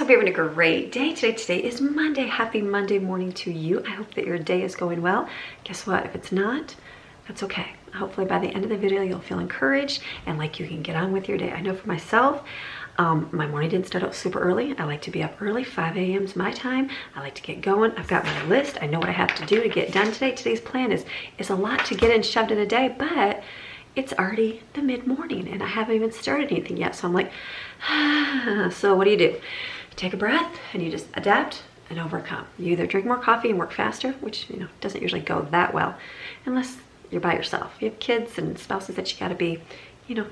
hope you're having a great day today. Today is Monday. Happy Monday morning to you. I hope that your day is going well. Guess what? If it's not, that's okay. Hopefully by the end of the video, you'll feel encouraged and like you can get on with your day. I know for myself, my morning didn't start out super early. I like to be up early. 5 a.m. is my time. I like to get going. I've got my list. I know what I have to do to get done today. Today's plan is a lot to get in shoved in a day, but it's already the mid-morning and I haven't even started anything yet. So I'm like, so what do? You take a breath and you just adapt and overcome. You either drink more coffee and work faster, which doesn't usually go that well unless you're by yourself. You have kids and spouses that you gotta be,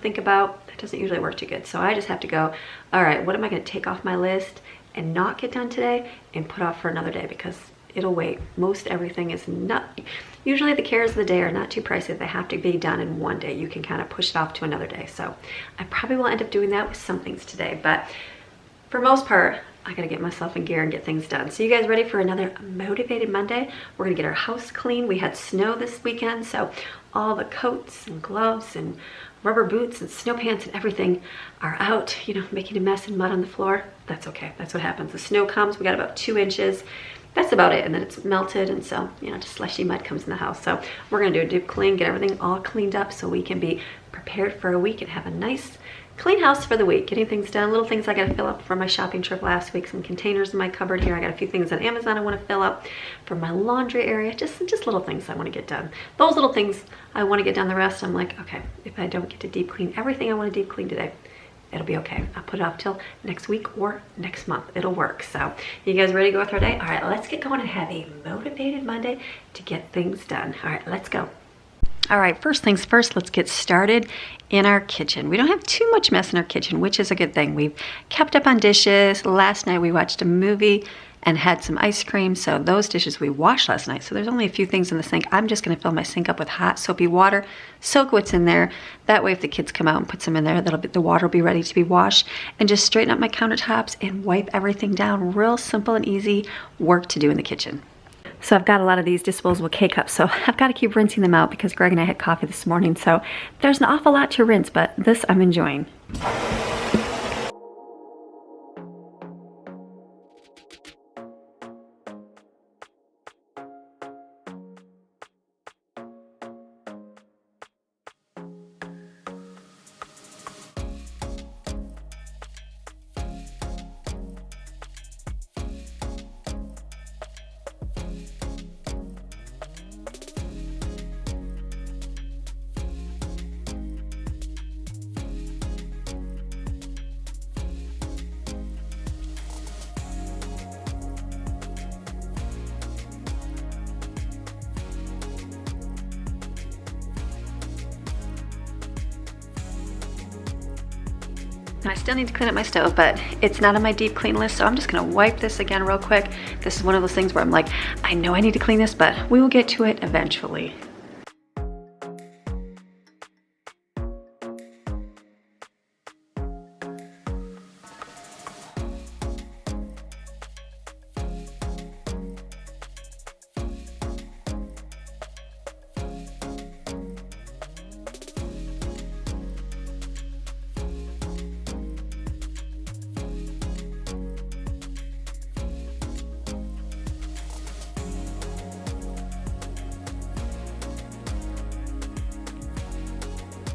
think about. That doesn't usually work too good. So I just have to go, all right, what am I gonna take off my list and not get done today and put off for another day, because it'll wait. Most everything is not, usually the cares of the day are not too pricey. They have to be done in one day. You can kind of push it off to another day. So I probably will end up doing that with some things today, but for most part, I gotta get myself in gear and get things done. So you guys ready for another motivated Monday? We're gonna get our house clean. We had snow this weekend, so all the coats and gloves and rubber boots and snow pants and everything are out, making a mess and mud on the floor. That's okay, that's what happens. The snow comes, we got about 2 inches. That's about it, and then it's melted, and so just slushy mud comes in the house. So we're gonna do a deep clean, get everything all cleaned up so we can be prepared for a week and have a nice clean house for the week. Getting things done, little things I gotta fill up for my shopping trip last week. Some containers in my cupboard here. I got a few things on Amazon I want to fill up for my laundry area. Just little things I want to get done. Those little things I want to get done. The rest I'm like, okay, if I don't get to deep clean everything I want to deep clean today, it'll be okay. I'll put it off till next week or next month. It'll work. So you guys ready to go with our day? All right, let's get going and have a motivated Monday to get things done. All right, let's go. All right, first things first, let's get started in our kitchen. We don't have too much mess in our kitchen, which is a good thing. We've kept up on dishes. Last night we watched a movie and had some ice cream, so those dishes we washed last night. So there's only a few things in the sink. I'm just gonna fill my sink up with hot soapy water, soak what's in there. That way if the kids come out and put some in there, the water will be ready to be washed, and just straighten up my countertops and wipe everything down. Real simple and easy work to do in the kitchen. So I've got a lot of these disposable K-cups, so I've got to keep rinsing them out because Greg and I had coffee this morning. So there's an awful lot to rinse, but this I'm enjoying. I still need to clean up my stove, but it's not on my deep clean list, so I'm just gonna wipe this again real quick. This is one of those things where I'm like, I know I need to clean this, but we will get to it eventually.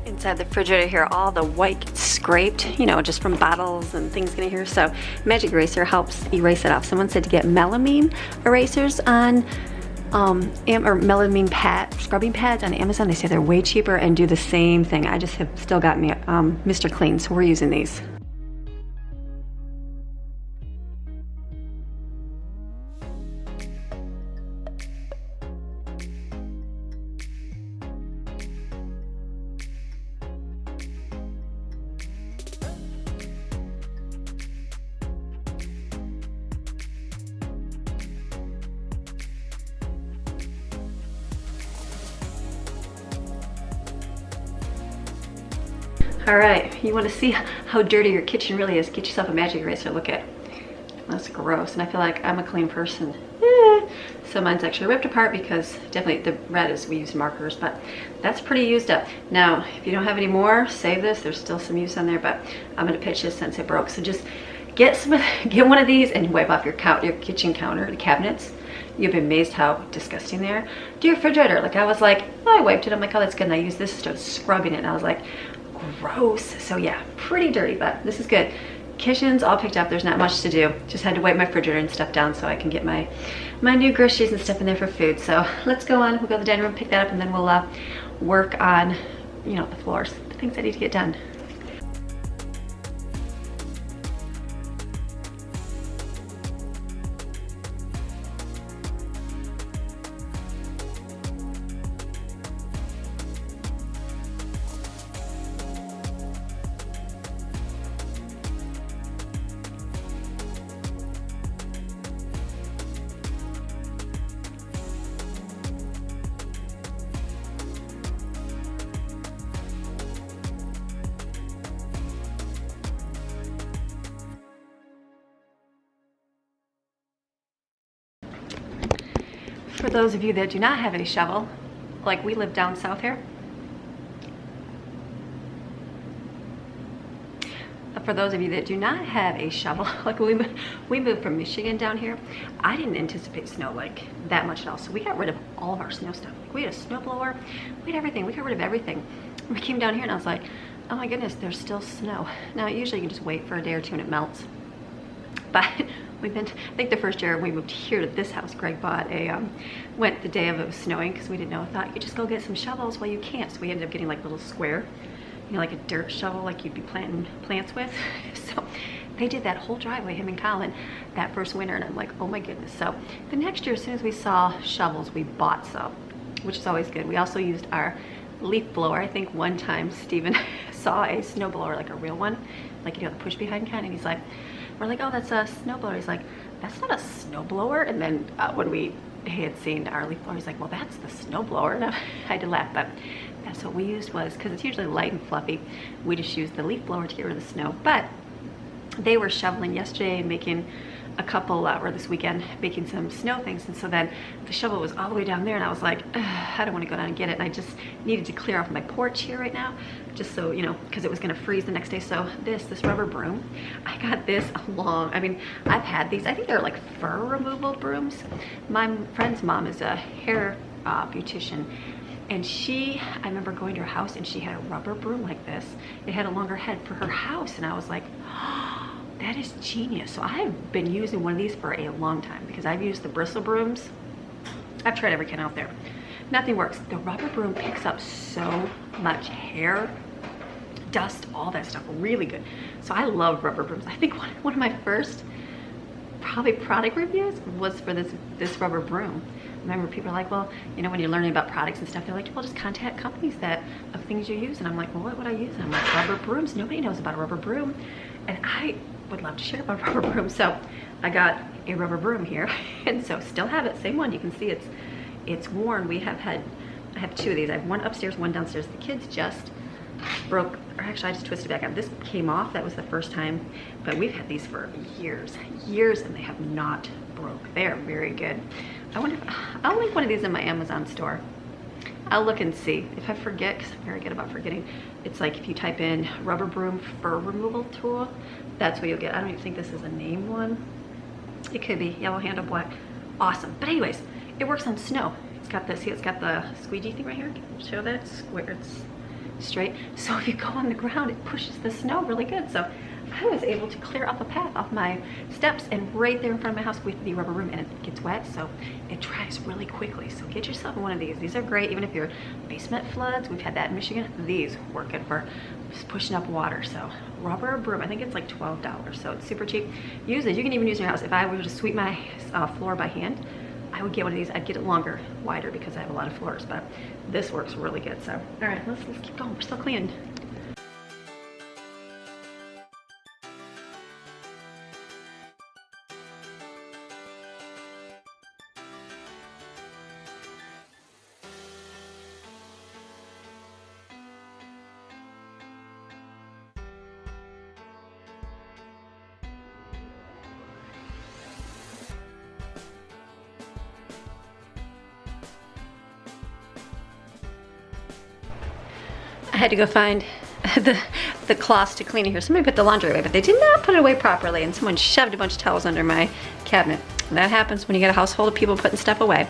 Inside the refrigerator here, all the white gets scraped, just from bottles and things getting here. So Magic Eraser helps erase it off. Someone said to get melamine erasers on, or melamine scrubbing pads on Amazon. They say they're way cheaper and do the same thing. I just have still got me Mr. Clean, so we're using these. All right, you want to see how dirty your kitchen really is? Get yourself a Magic Eraser. Look at, that's gross. And I feel like I'm a clean person. So mine's actually ripped apart because definitely the red is, we use markers, but that's pretty used up. Now, if you don't have any more, save this. There's still some use on there, but I'm gonna pitch this since it broke. So just get one of these and wipe off your kitchen counter, the cabinets. You'd be amazed how disgusting they are. Do your refrigerator. Like I was like, oh, I wiped it. I'm like, oh, that's good. And I used this to start scrubbing it. And I was like, gross. So yeah, pretty dirty, but this is good. Kitchen's all picked up. There's not much to do. Just had to wipe my refrigerator and stuff down so I can get my new groceries and stuff in there for food. So let's go on. We'll go to the dining room, pick that up, and then we'll work on, you know, the floors, the things I need to get done. For those of you that do not have any shovel, like we live down south here. For those of you that do not have a shovel, like we moved from Michigan down here, I didn't anticipate snow like that much at all. So we got rid of all of our snow stuff. Like we had a snow blower, we had everything. We got rid of everything. We came down here and I was like, oh my goodness, there's still snow. Now usually you can just wait for a day or two and it melts. But I think the first year we moved here to this house, Greg bought went the day of it was snowing because we didn't know. I thought you could just go get some shovels. Well, you can't. So we ended up getting like a little square, you know, like a dirt shovel like you'd be planting plants with. So they did that whole driveway, him and Colin, that first winter. And I'm like, oh my goodness. So the next year, as soon as we saw shovels, we bought some, which is always good. We also used our leaf blower. I think one time Steven saw a snow blower, like a real one, like, you know, the push behind kind. And he's like, we're like, oh, that's a snow blower. He's like, that's not a snow blower. And then when he had seen our leaf blower, he's like, well, that's the snow blower. And I had to laugh, but that's what we used was, because it's usually light and fluffy, we just used the leaf blower to get rid of the snow. But they were shoveling yesterday and making a couple, or this weekend, making some snow things. And so then the shovel was all the way down there and I was like, I don't want to go down and get it. And I just needed to clear off my porch here right now, just so, you know, because it was going to freeze the next day. So this rubber broom, I got this along. I mean, I've had these. I think they're like fur removal brooms. My friend's mom is a hair beautician. And I remember going to her house and she had a rubber broom like this. It had a longer head for her house. And I was like, oh, that is genius. So I've been using one of these for a long time because I've used the bristle brooms. I've tried every kind out there. Nothing works. The rubber broom picks up so much hair, dust, all that stuff, really good. So I love rubber brooms. I think one of my first probably product reviews was for this rubber broom. I remember people are like, well, you know, when you're learning about products and stuff, they're like, well, just contact companies of things you use. And I'm like, well, what would I use? And I'm like, rubber brooms. Nobody knows about a rubber broom. And I would love to share about a rubber broom. So I got a rubber broom here. And so still have it. Same one. You can see it's worn. I have two of these. I have one upstairs, one downstairs. The kids just broke, or actually I just twisted back up. This came off. That was the first time. But we've had these for years, and they have not broke. They are very good. I wonder if I'll link one of these in my Amazon store. I'll look and see. If I forget, because I'm very good about forgetting, it's like if you type in rubber broom fur removal tool, that's what you'll get. I don't even think this is a named one. It could be yellow handle black. Awesome. But anyways, it works on snow. It's got this, see, it's got the squeegee thing right here. Can you show that? It's square, it's straight. So if you go on the ground, it pushes the snow really good. So I was able to clear up a path off my steps and right there in front of my house with the rubber broom, and it gets wet, so it dries really quickly. So get yourself one of these. These are great even if your basement floods. We've had that in Michigan. These work good for just pushing up water. So rubber broom, I think it's like $12, so it's super cheap. Use it. You can even use in your house. If I were to sweep my floor by hand, I would get one of these. I'd get it longer, wider, because I have a lot of floors, but this works really good. So all right, let's keep going. We're still cleaning. I had to go find the cloths to clean it here. Somebody put the laundry away, but they did not put it away properly, and someone shoved a bunch of towels under my cabinet. And that happens when you get a household of people putting stuff away.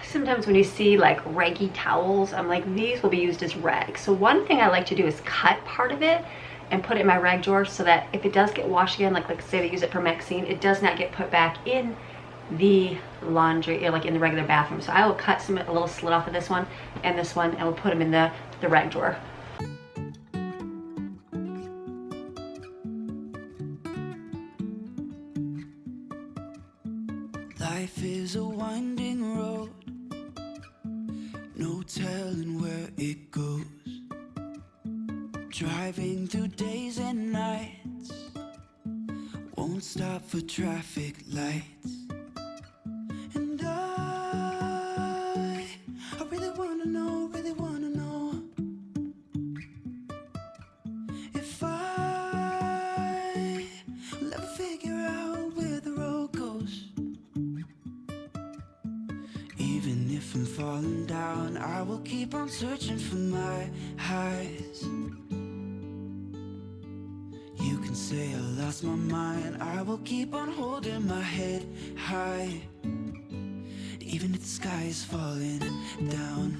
Sometimes when you see like raggy towels, I'm like, these will be used as rags. So one thing I like to do is cut part of it and put it in my rag drawer so that if it does get washed again, like say they use it for Maxine, it does not get put back in the laundry, or like in the regular bathroom. So I will cut a little slit off of this one, and we'll put them in the rag drawer. Life is a winding road, no telling where it goes. Driving through days and nights, won't stop for traffic lights. And I really wanna know if I will ever figure out where the road goes. Even if I'm falling down, I will keep on searching for my highs. You can say I lost my mind, I will keep on holding my head high. Even if the sky is falling down.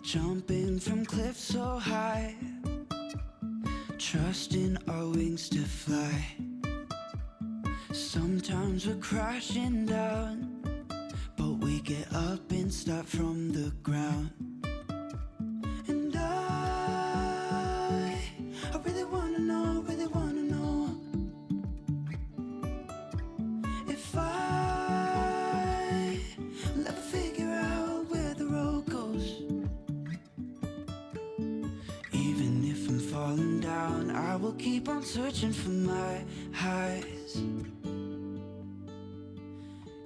Jumping from cliffs so high, trusting our wings to fly. Sometimes we're crashing down, but we get up and start from the ground. And I really wanna know if I will ever figure out where the road goes. Even if I'm falling down, I will keep on searching for my highs.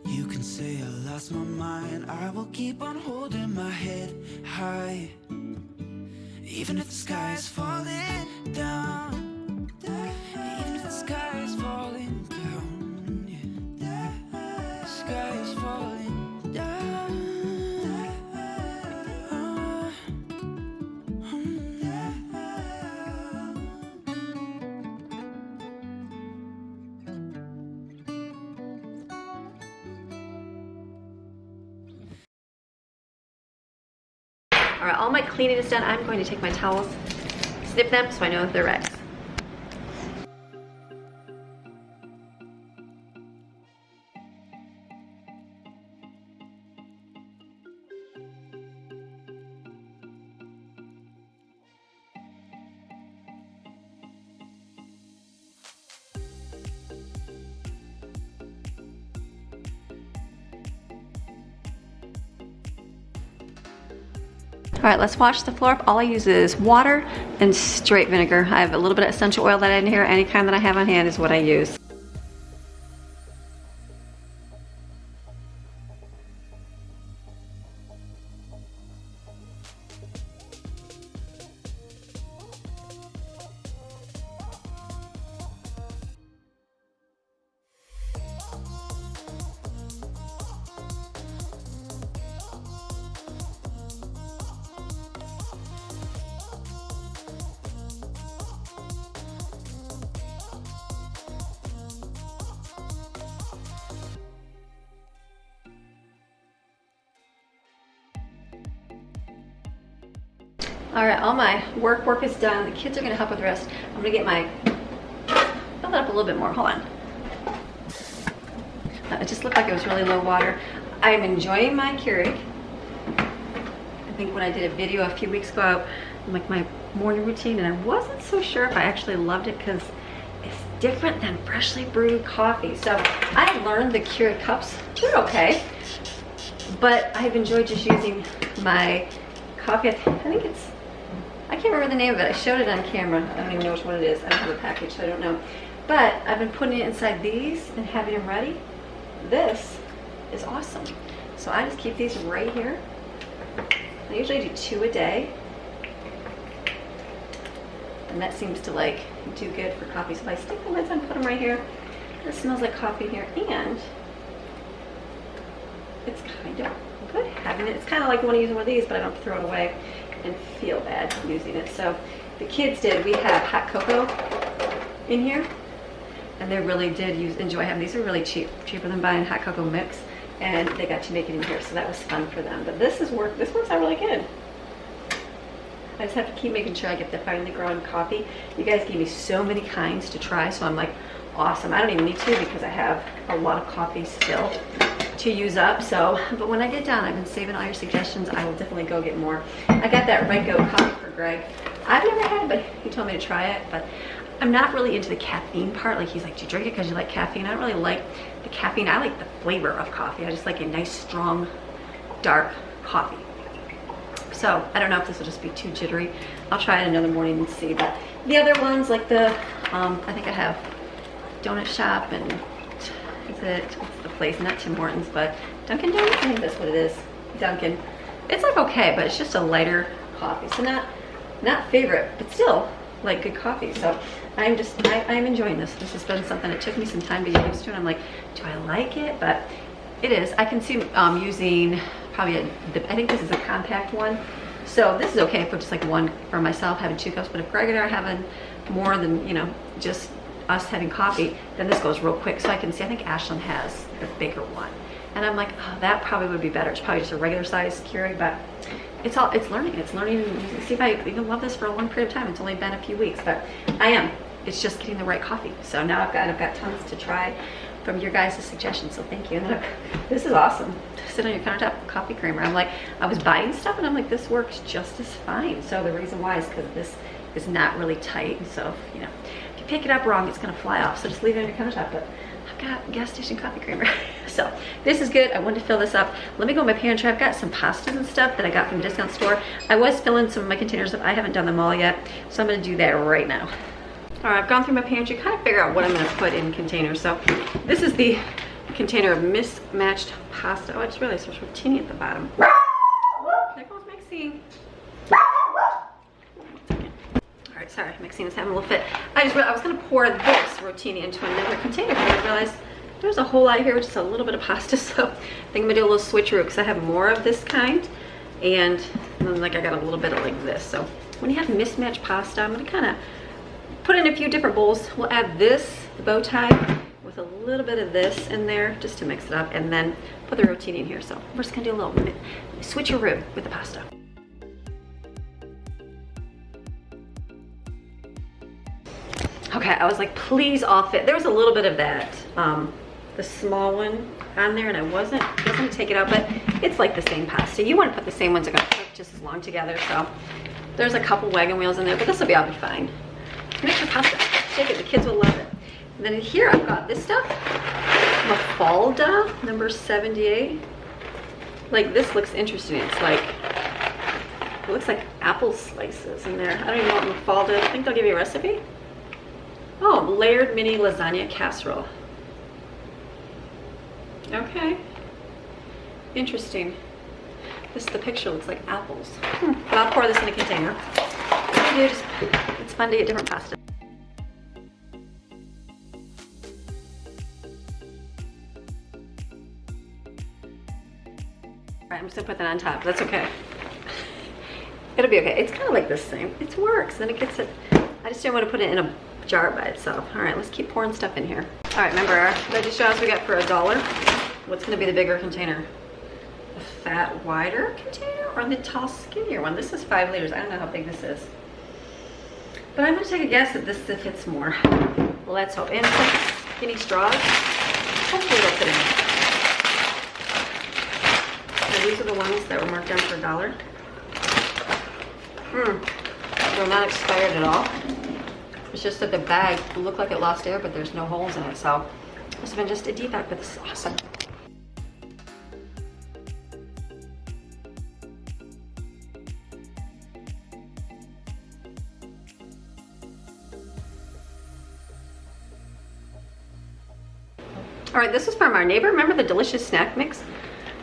You can say I lost my mind, I will keep on holding my head high. Even if the sky is falling down, even if the sky is falling down, yeah. The sky is falling down. All right, all my cleaning is done. I'm going to take my towels, snip them so I know if they're rags. All right, let's wash the floor up. All I use is water and straight vinegar. I have a little bit of essential oil that I in here. Any kind that I have on hand is what I use. All right, all my work is done. The kids are gonna help with the rest. I'm gonna get my, fill it up a little bit more, hold on. It just looked like it was really low water. I'm enjoying my Keurig. I think when I did a video a few weeks ago, like my morning routine, and I wasn't so sure if I actually loved it because it's different than freshly brewed coffee. So I learned the Keurig cups, they're okay. But I've enjoyed just using my coffee. I think it's, I can't remember the name of it. I showed it on camera. I don't even know which one it is. I don't have a package, so I don't know. But I've been putting it inside these and having them ready. This is awesome. So I just keep these right here. I usually do 2 a day. And that seems to like do good for coffee. So if I stick the lids on, put them right here. It smells like coffee here, and it's kind of good having it. It's kind of like when I use one of these, but I don't throw it away and feel bad using it. So the kids did. We have hot cocoa in here, and they really did enjoy having these. Are really cheap, cheaper than buying hot cocoa mix, and they got to make it in here, so that was fun for them. But this works out really good. I just have to keep making sure I get the finely ground coffee. You guys gave me so many kinds to try, so I'm like, awesome. I don't even need to because I have a lot of coffee still to use up. So, but when I get done, I've been saving all your suggestions. I will definitely go get more. I got that Red Goat coffee for Greg. I've never had it, but he told me to try it. But I'm not really into the caffeine part. Like, he's like, do you drink it because you like caffeine? I don't really like the caffeine. I like the flavor of coffee. I just like a nice, strong, dark coffee. So I don't know if this will just be too jittery. I'll try it another morning and see. But the other ones, like the, I think I have Donut Shop and what's the place? Not Tim Hortons, but Dunkin' Donuts. I think that's what it is. Dunkin'. It's like okay, but it's just a lighter coffee. So not favorite, but still like good coffee. So I'm enjoying this. This has been something that took me some time to get used to, and I'm like, do I like it? But it is. I can see using probably I think this is a compact one. So this is okay for just like one for myself, having 2 cups. But if Greg and I are having more than, you know, just us having coffee, then this goes real quick. So I can see, I think Ashlyn has the bigger one. And I'm like, oh, that probably would be better. It's probably just a regular size Keurig, but it's learning. It's learning. See if I even love this for a long period of time. It's only been a few weeks, but I am. It's just getting the right coffee. So now I've got tons to try from your guys' suggestions, so thank you. And look, this is awesome. Sit on your countertop coffee creamer. I'm like, I was buying stuff and I'm like, this works just as fine. So the reason why is because this is not really tight. So, you know, if you pick it up wrong, it's gonna fly off. So just leave it on your countertop. But I've got gas station coffee creamer. So this is good. I wanted to fill this up. Let me go in my pantry. I've got some pastas and stuff that I got from the discount store. I was filling some of my containers up. I haven't done them all yet. So I'm gonna do that right now. All right, I've gone through my pantry, kind of figure out what I'm gonna put in containers. So this is the container of mismatched pasta. Oh, I just realized there's rotini at the bottom. There goes Maxine. All right, sorry, Maxine is having a little fit. I was gonna pour this rotini into another container, but I realized there's a whole lot here with just a little bit of pasta. So I think I'm gonna do a little switcheroo because I have more of this kind, and then like I got a little bit of like this. So when you have mismatched pasta, I'm gonna kind of put in a few different bowls. We'll add this, the bow tie, with a little bit of this in there just to mix it up, and then put the rotini in here. So we're just gonna do a little switcheroo with the pasta. Okay, I was like, please all fit. There was a little bit of that, the small one on there, and I wasn't gonna take it out, but it's like the same pasta. You want to put the same ones that are gonna cook just as long together. So there's a couple wagon wheels in there, but this will be all fine. Mix your pasta, shake it, the kids will love it. And then in here I've got this stuff, Mafalda, number 78. Like, this looks interesting. It's like, it looks like apple slices in there. I don't even know what Mafalda, I think they'll give you a recipe. Oh, layered mini lasagna casserole. Okay, interesting. The picture looks like apples. But I'll pour this in a container. It's fun to get different pasta. Alright, I'm just gonna put that on top. That's okay. It'll be okay. It's kind of like this thing. It works. Then it gets it. I just didn't want to put it in a jar by itself. Alright, let's keep pouring stuff in here. Alright, remember our veggie straws we got for $1. What's gonna be the bigger container? The fat, wider container or the tall, skinnier one? This is 5 liters. I don't know how big this is. But I'm gonna take a guess that this fits more. Well, let's hope. And some skinny straws. Hopefully it'll fit in. So these are the ones that were marked down for $1. They're not expired at all. It's just that the bag looked like it lost air, but there's no holes in it. So this has been just a defect, but this is awesome. All right, this is from our neighbor. Remember the delicious snack mix?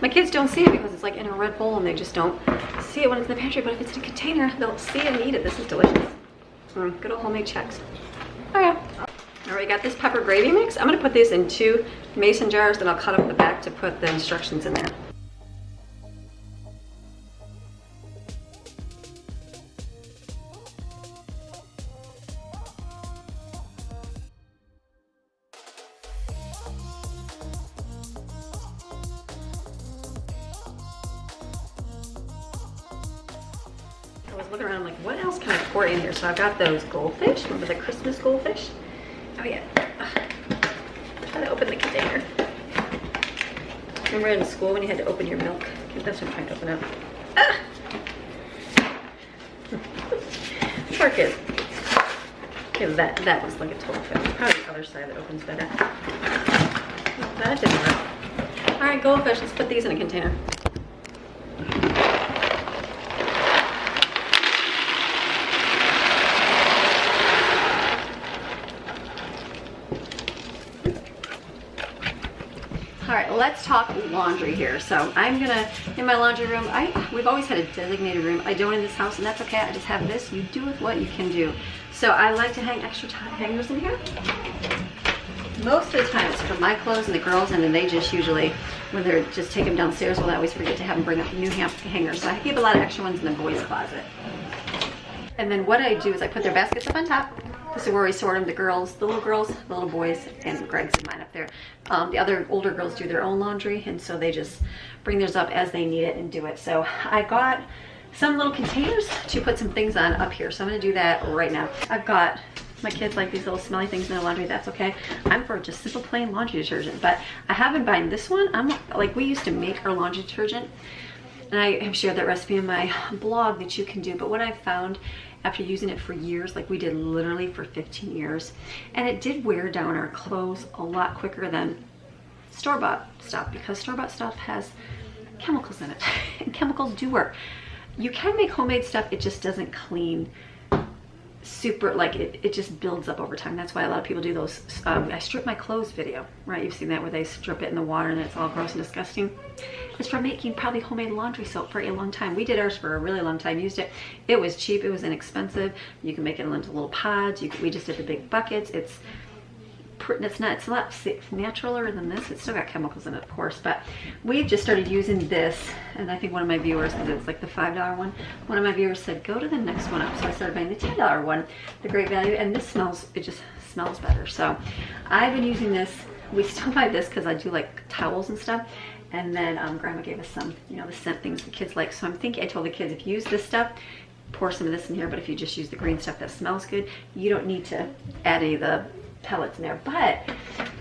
My kids don't see it because it's like in a red bowl and they just don't see it when it's in the pantry, but if it's in a container, they'll see it and eat it. This is delicious. Good old homemade Chex. Oh yeah. All right, got this pepper gravy mix. I'm gonna put these in 2 mason jars, then I'll cut up the back to put the instructions in there. I was looking around like, what else can I pour in here? So I've got those goldfish. Remember the Christmas goldfish? Oh yeah. Try to open the container. Remember in school when you had to open your milk? Okay, that's what I'm trying to open up. Ah! Poor kid. Okay, that was like a total fail. Probably the other side that opens better. That didn't work. All right, goldfish. Let's put these in a container. All right, let's talk laundry here. So I'm gonna, in my laundry room, we've always had a designated room. I don't in this house, and that's okay. I just have this. You do with what you can do. So I like to hang extra hangers in here. Most of the time it's for my clothes and the girls, and then they just usually, when they're just take them downstairs, well, I always forget to have them bring up new hangers. So I keep a lot of extra ones in the boys' closet. And then what I do is I put their baskets up on top. This is where we sort them, the girls, the little boys, and Greg's and mine up there. The other older girls do their own laundry, and so they just bring theirs up as they need it and do it. So I got some little containers to put some things on up here. So I'm gonna do that right now. I've got, my kids like these little smelly things in their laundry, that's okay. I'm for just simple plain laundry detergent, but I have been buying this one. I'm like, we used to make our laundry detergent, and I have shared that recipe in my blog that you can do, but what I found after using it for years, like we did literally for 15 years, and it did wear down our clothes a lot quicker than store-bought stuff, because store-bought stuff has chemicals in it, and chemicals do work. You can make homemade stuff, it just doesn't clean super, like it just builds up over time. That's why a lot of people do those I strip my clothes video, right? You've seen that where they strip it in the water and it's all gross and disgusting. It's from making probably homemade laundry soap for a long time. We did ours for a really long time, used it. It was cheap, it was inexpensive. You can make it into little pods. We just did the big buckets. It's a lot naturaler than this. It's still got chemicals in it, of course, but we've just started using this, and I think one of my viewers, because it's like the $5 one of my viewers said, go to the next one up. So I started buying the $10 one, the Great Value, and this smells, it just smells better. So I've been using this. We still buy this because I do like towels and stuff. And then Grandma gave us some, you know, the scent things the kids like. So I'm thinking, I told the kids, if you use this stuff, pour some of this in here, but if you just use the green stuff that smells good, you don't need to add any of the pellets in there. But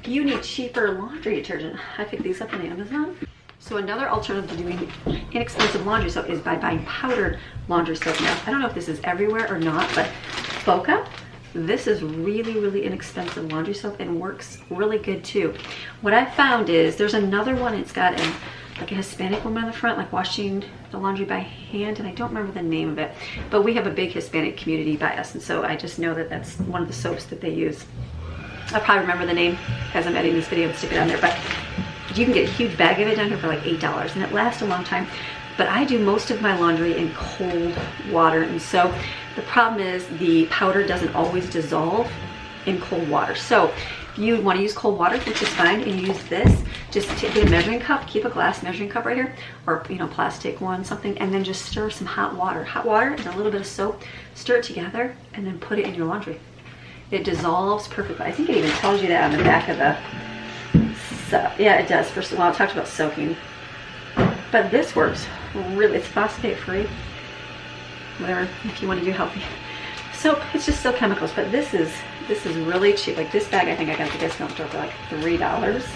if you need cheaper laundry detergent, I picked these up on Amazon. So another alternative to doing inexpensive laundry soap is by buying powdered laundry soap. Now, I don't know if this is everywhere or not, but Foca, this is really, really inexpensive laundry soap and works really good too. What I found is there's another one, it's got like a Hispanic woman on the front, like washing the laundry by hand, and I don't remember the name of it, but we have a big Hispanic community by us, and so I just know that that's one of the soaps that they use. I'll probably remember the name as I'm editing this video and stick it on there, but you can get a huge bag of it down here for like $8, and it lasts a long time. But I do most of my laundry in cold water, and so the problem is the powder doesn't always dissolve in cold water. So if you want to use cold water, which is fine, and use this, just get a measuring cup, keep a glass measuring cup right here, or you know, plastic one, something, and then just stir some hot water and a little bit of soap, stir it together, and then put it in your laundry. It dissolves perfectly. I think it even tells you that on the back of the, so yeah, it does. First of all, I talked about soaking, but this works really. It's phosphate free, whatever, if you want to do healthy soap. It's just still chemicals, but this is really cheap. Like this bag, I think I got at the discount store for like $3,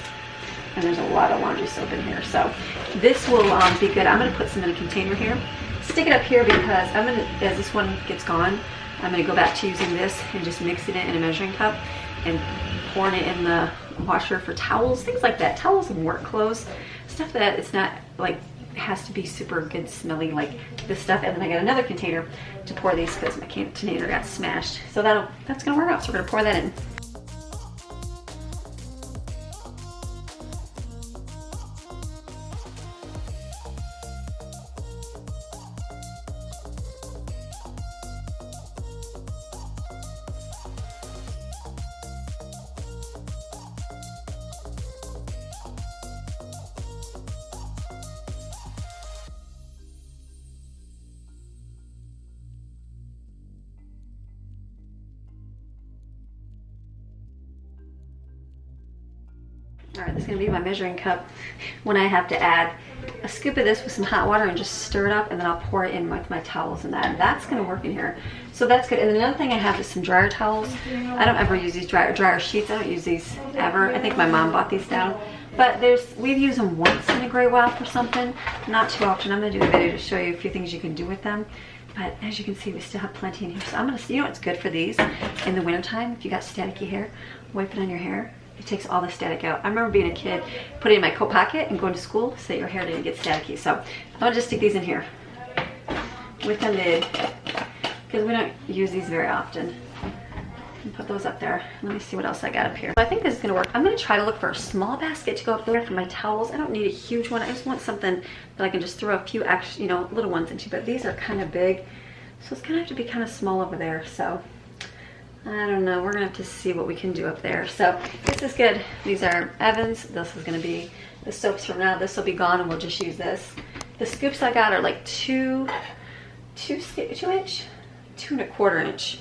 and there's a lot of laundry soap in here. So this will be good. I'm gonna put some in a container here, stick it up here, because I'm gonna, as this one gets gone, I'm gonna go back to using this and just mixing it in a measuring cup and pouring it in the washer for towels, things like that. Towels and work clothes, stuff that it's not like, it has to be super good smelling like this stuff. And then I got another container to pour these because my container got smashed. So that's gonna work out. So we're gonna pour that in. All right, this is gonna be my measuring cup when I have to add a scoop of this with some hot water and just stir it up, and then I'll pour it in with my towels and that. That's gonna work in here. So that's good. And then another thing I have is some dryer towels. I don't ever use these dryer sheets. I don't use these ever. I think my mom bought these down. But we've used them once in a great while for something, not too often. I'm gonna do a video to show you a few things you can do with them. But as you can see, we still have plenty in here. So I'm gonna see, you know what's good for these in the wintertime? If you got staticky hair, wipe it on your hair. It takes all the static out. I remember being a kid, putting it in my coat pocket and going to school so that your hair didn't get staticky. So I'm gonna just stick these in here with the lid because we don't use these very often. And put those up there. Let me see what else I got up here. So I think this is gonna work. I'm gonna try to look for a small basket to go up there for my towels. I don't need a huge one. I just want something that I can just throw a few extra, you know, little ones into. But these are kind of big, so it's gonna have to be kind of small over there. So I don't know, we're gonna have to see what we can do up there. So this is good. These are Evans. This is gonna be the soaps from now. This will be gone and we'll just use this. The scoops I got are like 2 inch, 2 1/4 inch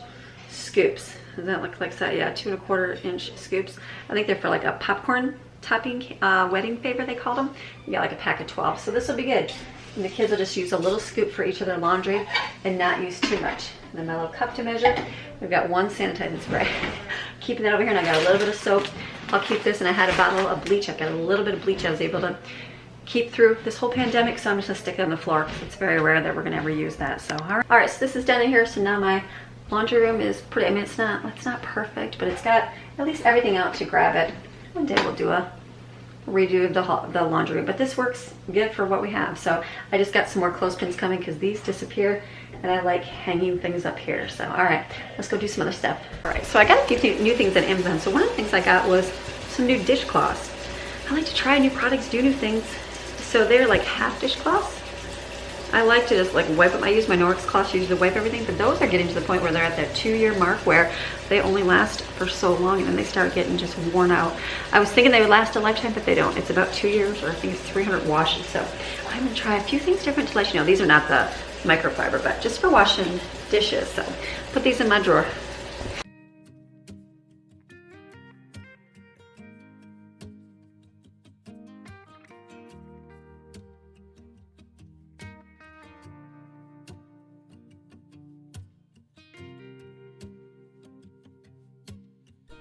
scoops. Does that look like that? Yeah, 2 1/4 inch scoops. I think they're for like a popcorn topping, wedding favor they call them. You got like a pack of 12. So this will be good. And the kids will just use a little scoop for each of their laundry and not use too much. And then my little cup to measure. We've got 1 sanitizing spray. Keeping that over here, and I got a little bit of soap. I'll keep this, and I had a bottle of bleach. I've got a little bit of bleach I was able to keep through this whole pandemic, so I'm just gonna stick it on the floor because it's very rare that we're gonna ever use that. So all right, so this is done in here. So now my laundry room is pretty, I mean, it's not perfect, but it's got at least everything out to grab it. One day we'll do a redo of the laundry room, but this works good for what we have. So I just got some more clothespins coming because these disappear, and I like hanging things up here. So all right, let's go do some other stuff. All right, so I got a few new things at Amazon. So one of the things I got was some new dishcloths. I like to try new products, do new things. So they're like half dishcloths. I like to just like wipe up. I use my Norwex cloths usually to wipe everything, but those are getting to the point where they're at that 2-year mark where they only last for so long and then they start getting just worn out. I was thinking they would last a lifetime, but they don't. It's about 2 years, or I think it's 300 washes. So I'm gonna try a few things different to let you know. These are not the microfiber, but just for washing dishes. So put these in my drawer.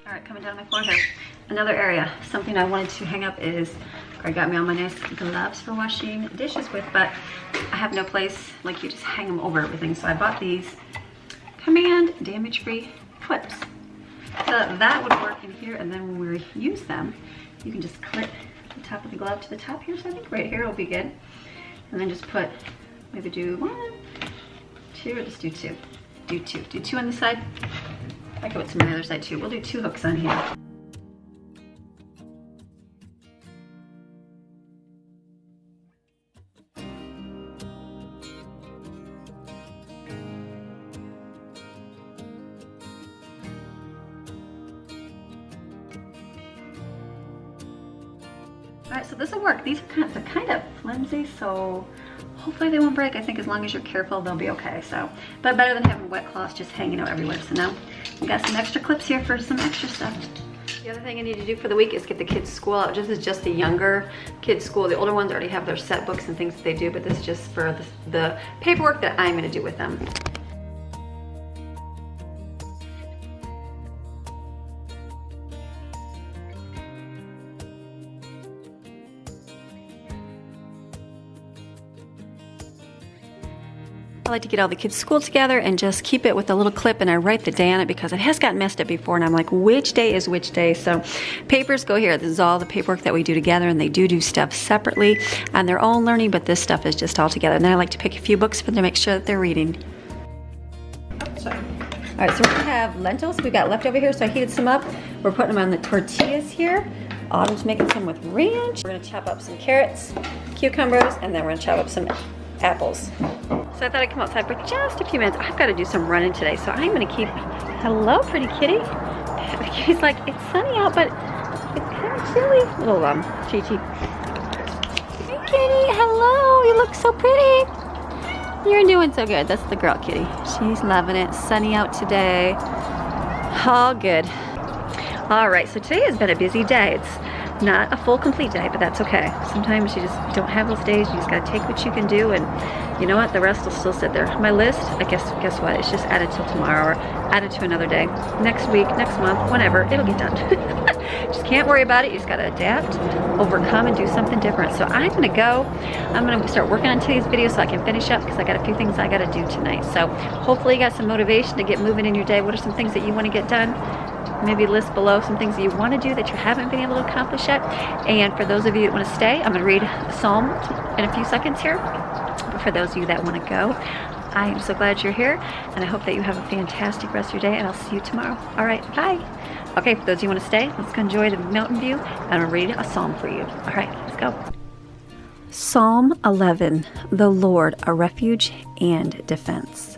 All right, coming down my floor here. Another area, something I wanted to hang up is, Greg got me all my nice gloves for washing dishes with, but I have no place, like you just hang them over everything. So I bought these Command damage-free clips. So that would work in here, and then when we use them, you can just clip the top of the glove to the top here. So I think right here will be good. And then just put, maybe do 1, 2, or just do 2. Do 2. Do 2 on this side. I go to my other side too. We'll do 2 hooks on here. All right, so this will work. These are kind of flimsy, so hopefully they won't break. I think as long as you're careful, they'll be okay. So, but better than having wet cloths just hanging out everywhere. So now we got some extra clips here for some extra stuff. The other thing I need to do for the week is get the kids' school out. This is just the younger kids' school. The older ones already have their set books and things that they do, but this is just for the paperwork that I'm gonna do with them. I like to get all the kids' school together and just keep it with a little clip, and I write the day on it because it has gotten messed up before, and I'm like, which day is which day? So papers go here. This is all the paperwork that we do together, and they do stuff separately on their own learning, but this stuff is just all together. And then I like to pick a few books for them to make sure that they're reading. Sorry. All right, so we have lentils we got left over here, so I heated some up. We're putting them on the tortillas here. Autumn's making some with ranch. We're gonna chop up some carrots, cucumbers, and then we're gonna chop up some apples. So I thought I'd come outside for just a few minutes. I've got to do some running today, so I'm going to keep... Hello, pretty kitty. The kitty's like, it's sunny out, but it's kind of chilly. Little Chi-Chi. Hey, kitty. Hello. You look so pretty. You're doing so good. That's the girl kitty. She's loving it. Sunny out today. All good. All right, so today has been a busy day. It's Not a full complete day, but that's okay. Sometimes you just don't have those days. You just gotta take what you can do, and you know what? The rest will still sit there. My list, I guess what? It's just added till tomorrow, or added to another day. Next week, next month, whenever, it'll get done. Just can't worry about it. You just gotta adapt, overcome, and do something different. So I'm gonna go. I'm gonna start working on today's video so I can finish up, because I got a few things I gotta do tonight. So hopefully you got some motivation to get moving in your day. What are some things that you wanna get done? Maybe list below some things that you want to do that you haven't been able to accomplish yet. And for those of you that want to stay, I'm going to read a psalm in a few seconds here. But for those of you that want to go, I am so glad you're here, and I hope that you have a fantastic rest of your day, and I'll see you tomorrow. All right, bye. Okay, for those of you who want to stay, let's go enjoy the mountain view, and I'm going to read a psalm for you. All right, let's go. Psalm 11, the Lord, a refuge and defense.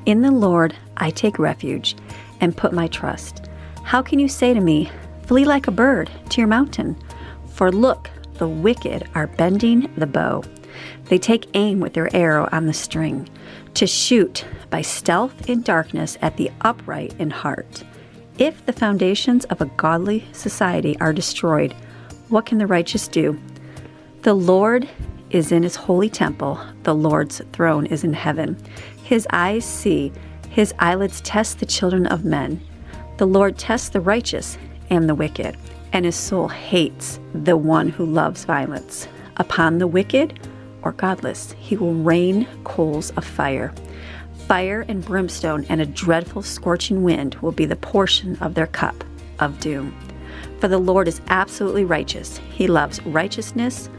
In the Lord I take refuge and put my trust. How can you say to me, flee like a bird to your mountain? For look, the wicked are bending the bow. They take aim with their arrow on the string, to shoot by stealth in darkness at the upright in heart. If the foundations of a godly society are destroyed, what can the righteous do? The Lord is in his holy temple. The Lord's throne is in heaven. His eyes see, his eyelids test the children of men. The Lord tests the righteous and the wicked, and his soul hates the one who loves violence. Upon the wicked or godless, he will rain coals of fire. Fire and brimstone and a dreadful scorching wind will be the portion of their cup of doom. For the Lord is absolutely righteous. He loves righteousness,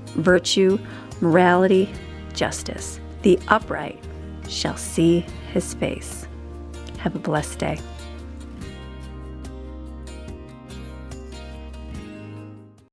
virtue, morality, justice. The upright shall see his face. Have a blessed day.